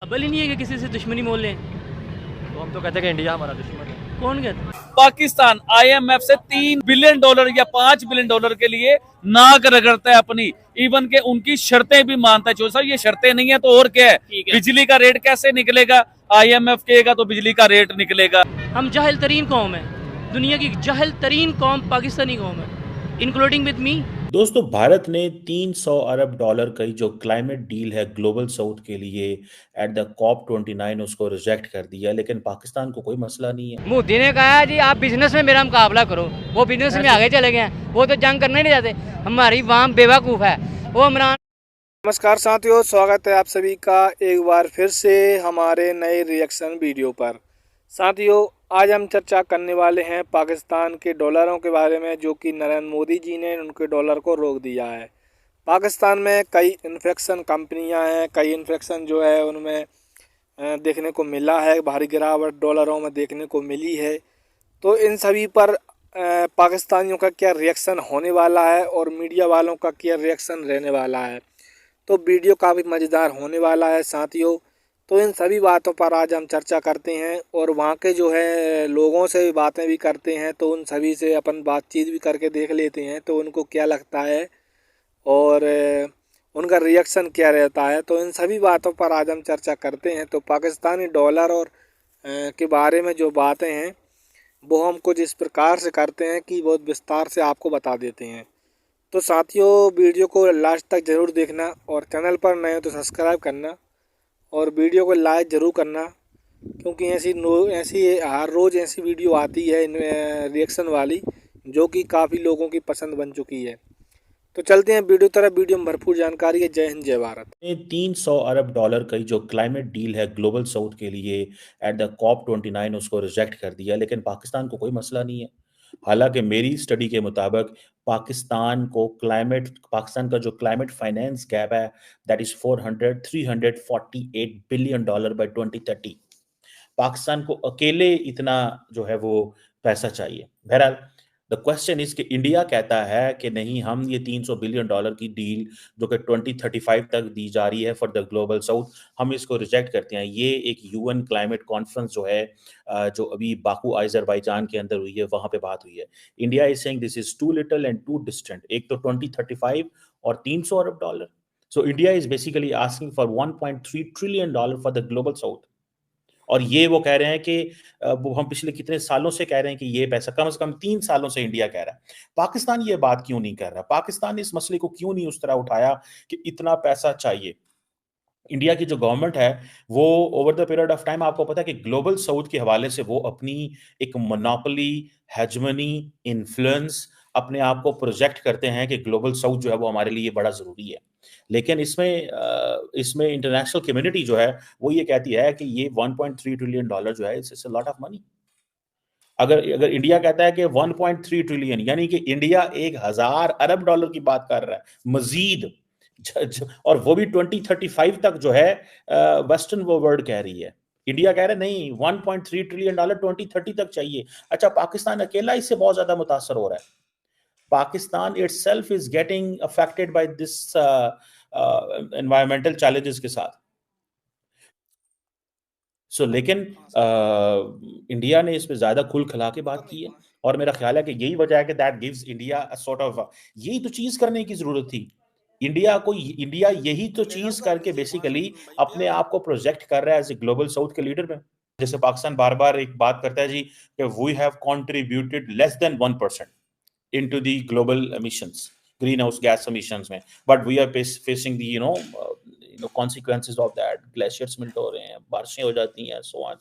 अबल ही नहीं है कि किसी से दुश्मनी मोल लें। तो हम तो कहते हैं कि इंडिया हमारा दुश्मन है। कौन कहता है? पाकिस्तान आईएमएफ से $3 बिलियन या $5 बिलियन के लिए नाक रगड़ता है अपनी, इवन के उनकी शर्तें भी मानता है। साहब ये शर्तें नहीं है तो और क्या है? बिजली का रेट कैसे निकलेगा? आईएमएफ कहेगा तो बिजली का रेट निकलेगा। हम जाहिल तरीन कौम है, दुनिया की जाहिल तरीन कौम पाकिस्तानी कौम है, इंक्लूडिंग विद मी। दोस्तों, भारत ने 300 अरब डॉलर का जो क्लाइमेट डील है ग्लोबल साउथ के लिए एट द COP29 उसको रिजेक्ट कर दिया, लेकिन पाकिस्तान को कोई मसला नहीं है। मोदी ने कहा जी आप बिजनेस में मेरा मुकाबला करो, वो बिजनेस में आगे चले गए हैं, वो तो जंग करने नहीं जाते। हमारी वाम बेवकूफ़ है वो इमरान। नमस्कार साथियों, स्वागत है आप सभी का एक बार फिर से हमारे नए रिएक्शन वीडियो पर। साथियों, आज हम चर्चा करने वाले हैं पाकिस्तान के डॉलरों के बारे में, जो कि नरेंद्र मोदी जी ने उनके डॉलर को रोक दिया है। पाकिस्तान में कई इन्फेक्शन कंपनियां हैं, कई इन्फेक्शन जो है उनमें देखने को मिला है, भारी गिरावट डॉलरों में देखने को मिली है। तो इन सभी पर पाकिस्तानियों का क्या रिएक्शन होने वाला है और मीडिया वालों का क्या रिएक्शन रहने वाला है, तो वीडियो काफ़ी मज़ेदार होने वाला है साथियों। तो इन सभी बातों पर आज हम चर्चा करते हैं और वहाँ के जो है लोगों से बातें भी करते हैं, तो उन सभी से अपन बातचीत भी करके देख लेते हैं तो उनको क्या लगता है और उनका रिएक्शन क्या रहता है। तो इन सभी बातों पर आज हम चर्चा करते हैं। तो पाकिस्तानी डॉलर और के बारे में जो बातें हैं वो हम कुछ इस प्रकार से करते हैं कि बहुत विस्तार से आपको बता देते हैं। तो साथियों, वीडियो को लास्ट तक ज़रूर देखना और चैनल पर नए हो तो सब्सक्राइब करना और वीडियो को लाइक ज़रूर करना, क्योंकि ऐसी हर रोज़ ऐसी वीडियो आती है रिएक्शन वाली, जो कि काफ़ी लोगों की पसंद बन चुकी है। तो चलते हैं वीडियो तरफ। वीडियो में भरपूर जानकारी है। जय हिंद, जय भारत। 300 अरब डॉलर का जो क्लाइमेट डील है ग्लोबल साउथ के लिए एट द COP29 उसको रिजेक्ट कर दिया, लेकिन पाकिस्तान को कोई मसला नहीं है। हालांकि मेरी स्टडी के मुताबिक पाकिस्तान का जो क्लाइमेट फाइनेंस गैप है that is 348 billion dollar by 2030। Pakistan को अकेले इतना जो है वो पैसा चाहिए। बहरहाल द क्वेश्चन इज कि इंडिया कहता है कि नहीं, हम ये 300 बिलियन डॉलर की डील जो कि 2035 तक दी जा रही है फॉर द ग्लोबल साउथ, हम इसको रिजेक्ट करते हैं। ये एक यूएन क्लाइमेट कॉन्फ्रेंस जो है जो अभी बाकू अजरबैजान के अंदर हुई है, वहां पे बात हुई है। India is saying this is too little and too distant. एक तो 2035 और 300 अरब dollar. So India is basically asking for 1.3 trillion dollar for the global south. और ये वो कह रहे हैं कि वो हम पिछले कितने सालों से कह रहे हैं कि ये पैसा कम से कम 3 सालों से इंडिया कह रहा है। पाकिस्तान ये बात क्यों नहीं कर रहा? पाकिस्तान इस मसले को क्यों नहीं उस तरह उठाया कि इतना पैसा चाहिए? इंडिया की जो गवर्नमेंट है वो over the period of time, आपको पता है कि ग्लोबल साउथ के हवाले से वो अपनी एक मोनोपोली, हेजमनी, इन्फ्लुएंस अपने आप को प्रोजेक्ट करते हैं कि ग्लोबल साउथ जो है वो हमारे लिए बड़ा ज़रूरी है। लेकिन इसमें इंटरनेशनल कम्युनिटी जो है वो ये कहती है कि ये 1.3 ट्रिलियन डॉलर जो है it's a lot of money. अगर अगर इंडिया कहता है कि 1.3 ट्रिलियन, यानी कि इंडिया 1000 अरब डॉलर की बात कर रहा है मजीद, और वो भी 2035 तक जो है वेस्टर्न वर्ल्ड कह रही है। इंडिया कह रहा है नहीं, 1.3 ट्रिलियन डॉलर 2030 तक चाहिए। अच्छा, पाकिस्तान अकेला इससे बहुत ज्यादा मुतासर हो रहा है। Pakistan itself is getting affected by this environmental challenges के साथ। लेकिन इंडिया ने इस पे ज्यादा खुल खला के बात की है, और मेरा ख्याल है कि यही वजह है कि that gives India a sort of, यही तो चीज करने की जरूरत थी। इंडिया यही तो चीज करके बेसिकली अपने आप को प्रोजेक्ट कर रहा है एज ए ग्लोबल साउथ के लीडर में। जैसे पाकिस्तान बार बार एक बात करता है जी कि we have contributed less than 1% into the global emissions, greenhouse gas emissions में, but we are facing the consequences of that। Glaciers melt हो रहे हैं, बारिशें हो जाती हैं, so on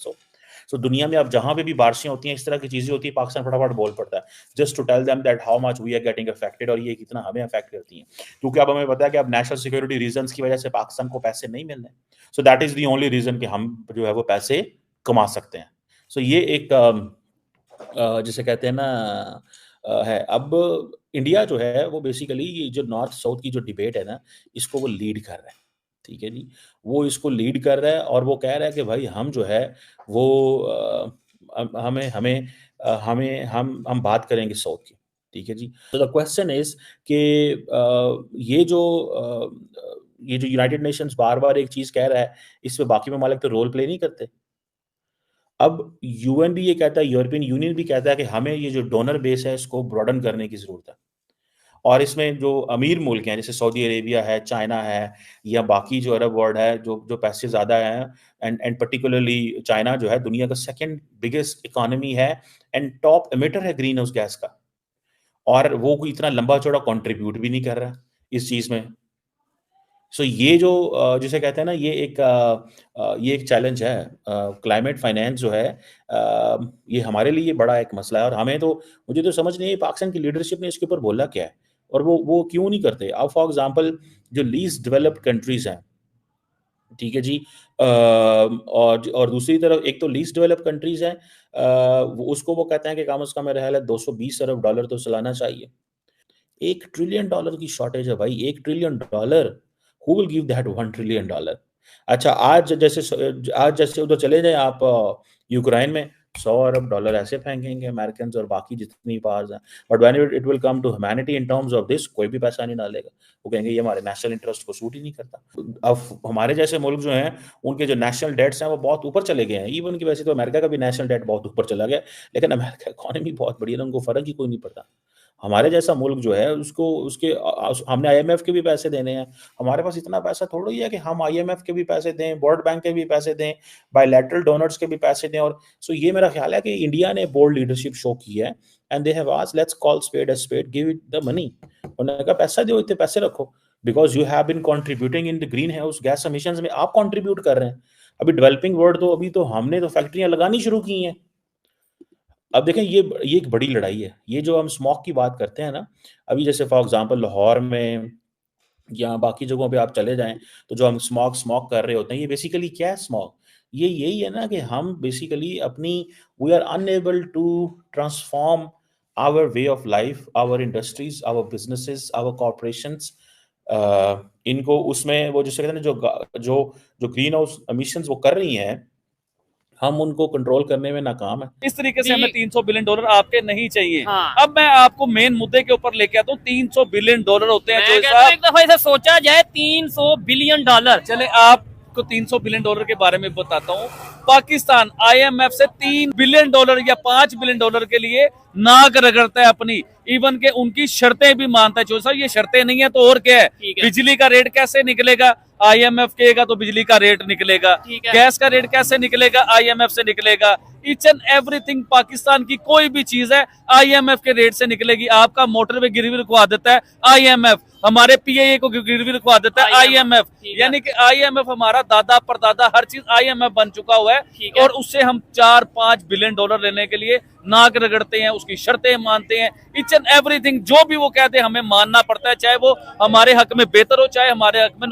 so दुनिया में अब जहां पे भी बारिशें होती हैं, इस तरह की चीजें होती है, पाकिस्तान फटाफट बोल पड़ता है just to tell them that how much we are getting affected, और ये कितना हमें अफेक्ट करती हैं। क्योंकि अब हमें पता है कि अब नेशनल सिक्योरिटी रीजंस की वजह से पाकिस्तान को पैसे नहीं मिल रहे, so that is the only reason कि हम जो है वो पैसे कमा सकते हैं। सो ये एक जिसे कहते हैं ना है। अब इंडिया जो है वो बेसिकली ये जो नॉर्थ साउथ की जो डिबेट है ना, इसको वो लीड कर रहा है। ठीक है जी, वो इसको लीड कर रहा है और वो कह रहा है कि भाई हम जो है वो हमें हमें हमें हम बात करेंगे साउथ की। ठीक है जी। तो द क्वेश्चन इज कि ये जो ये जो यूनाइटेड नेशंस बार-बार एक चीज़ कह रहा है, इसमें बाकी ममालिक तो रोल प्ले नहीं करते। अब यूएन भी ये कहता है, यूरोपियन यूनियन भी कहता है कि हमें ये जो डोनर बेस है, इसको ब्रॉडन करने की ज़रूरत है। और इसमें जो अमीर मुल्क हैं, जैसे सऊदी अरेबिया है, चाइना है या बाकी जो अरब वर्ल्ड है, जो पैसे ज़्यादा हैं एंड पार्टिकुलरली चाइना जो है दुनिया का सेकंड बिगेस्ट इकोनॉमी है एंड टॉप एमिटर है ग्रीन हाउस गैस का। और वो कोई इतना लंबा-चौड़ा कंट्रीब्यूट भी नहीं कर रहा इस चीज़ में। सो ये जो जिसे कहते हैं ना ये एक चैलेंज है। क्लाइमेट फाइनेंस जो है ये हमारे लिए बड़ा एक मसला है और हमें तो मुझे तो समझ नहीं आई पाकिस्तान की लीडरशिप ने इसके ऊपर बोला क्या है और वो क्यों नहीं करते। अब फॉर एग्जांपल जो लीस्ट डेवलप्ड कंट्रीज हैं, ठीक है जी, और दूसरी तरफ एक तो लीस्ट डेवलप्ड कंट्रीज हैं, उसको वो कहते हैं कि कम से कम मेरा ख्याल है 220 अरब डॉलर तो सालाना चाहिए। $1 ट्रिलियन की शॉर्टेज है भाई, $1 trillion. Who will give that $1 trillion? अच्छा, आज जैसे उधर चले जाएं आप यूक्रेन में, $100 अरब ऐसे फेंकेंगे अमेरिकन और बाकी जितनी पावर्स हैं, but when it will come to humanity in terms of this, कोई भी पैसा नहीं डालेगा। वो कहेंगे ये हमारे नेशनल इंटरेस्ट को सूट ही नहीं करता। अब हमारे जैसे मुल्क जो हैं, उनके जो नेशनल डेट्स हैं वो बहुत ऊपर चले गए हैं। इवन की वैसे तो अमेरिका का भी नेशनल डेट बहुत ऊपर चला गया, लेकिन अमेरिका इकोनॉमी बहुत बड़ी है ना, उनको फ़र्क ही कोई नहीं पड़ता। हमारे जैसा मुल्क जो है उसको हमने आईएमएफ के भी पैसे देने हैं। हमारे पास इतना पैसा थोड़ा ही है कि हम आईएमएफ के भी पैसे दें, वर्ल्ड बैंक के भी पैसे दें, बायलैटरल डोनर्स के भी पैसे दें। और ये मेरा ख्याल है कि इंडिया ने बोल्ड लीडरशिप शो की है and they have asked let's call spade a spade, give it the money. उन्होंने कहा पैसा दो, इतने पैसे रखो, because you have been contributing in the green house gas emissions में आप कंट्रीब्यूट कर रहे हैं। अभी डेवलपिंग वर्ल्ड तो अभी तो हमने तो फैक्ट्रियां लगानी शुरू की हैं। अब देखें ये एक बड़ी लड़ाई है। ये जो हम स्मॉग की बात करते हैं ना, अभी जैसे फॉर एग्जांपल लाहौर में या बाकी जगहों पे आप चले जाएं, तो जो हम स्मॉग कर रहे होते हैं, ये बेसिकली क्या है स्मॉग? ये यही है ना कि हम basically we are unable to transform our way of life, our industries, our businesses, our corporations, इनको उसमें वो जिसे कहते हैं जो ग्रीन हाउस एमिशंस वो कर रही हैं, हम उनको कंट्रोल करने में नाकाम है। इस तरीके से हमें $300 बिलियन आपके नहीं चाहिए। हाँ। अब मैं आपको मेन मुद्दे के ऊपर लेके आता हूँ। $300 बिलियन होते हैं जो एक दफा इसे सोचा जाए, $300 बिलियन। चले आपको $300 बिलियन के बारे में बताता हूँ। पाकिस्तान IMF से $3 बिलियन या $5 बिलियन के लिए नाक रगड़ता है अपनी, इवन के उनकी शर्तें भी मानता है। साहब ये शर्तें नहीं है तो और क्या है? बिजली का रेट कैसे निकलेगा? IMF कहेगा तो बिजली का रेट निकलेगा। गैस का रेट कैसे निकलेगा? IMF से निकलेगा। ईच एंड एवरीथिंग पाकिस्तान की कोई भी चीज है IMF के रेट से निकलेगी। आपका मोटरवे गिरवी रखवा देता है IMF, हमारे PIA को गिरवी रखवा देता है IMF। यानी कि IMF हमारा दादा परदादा हर चीज IMF बन चुका हुआ है और उससे हम $4-5 बिलियन लेने के लिए नाक रगड़ते हैं, उसकी शर्तें मानते हैं। ईच एंड एवरीथिंग जो भी वो कहते हैं हमें मानना पड़ता है, चाहे वो हमारे हक में बेहतर हो चाहे हमारे हक में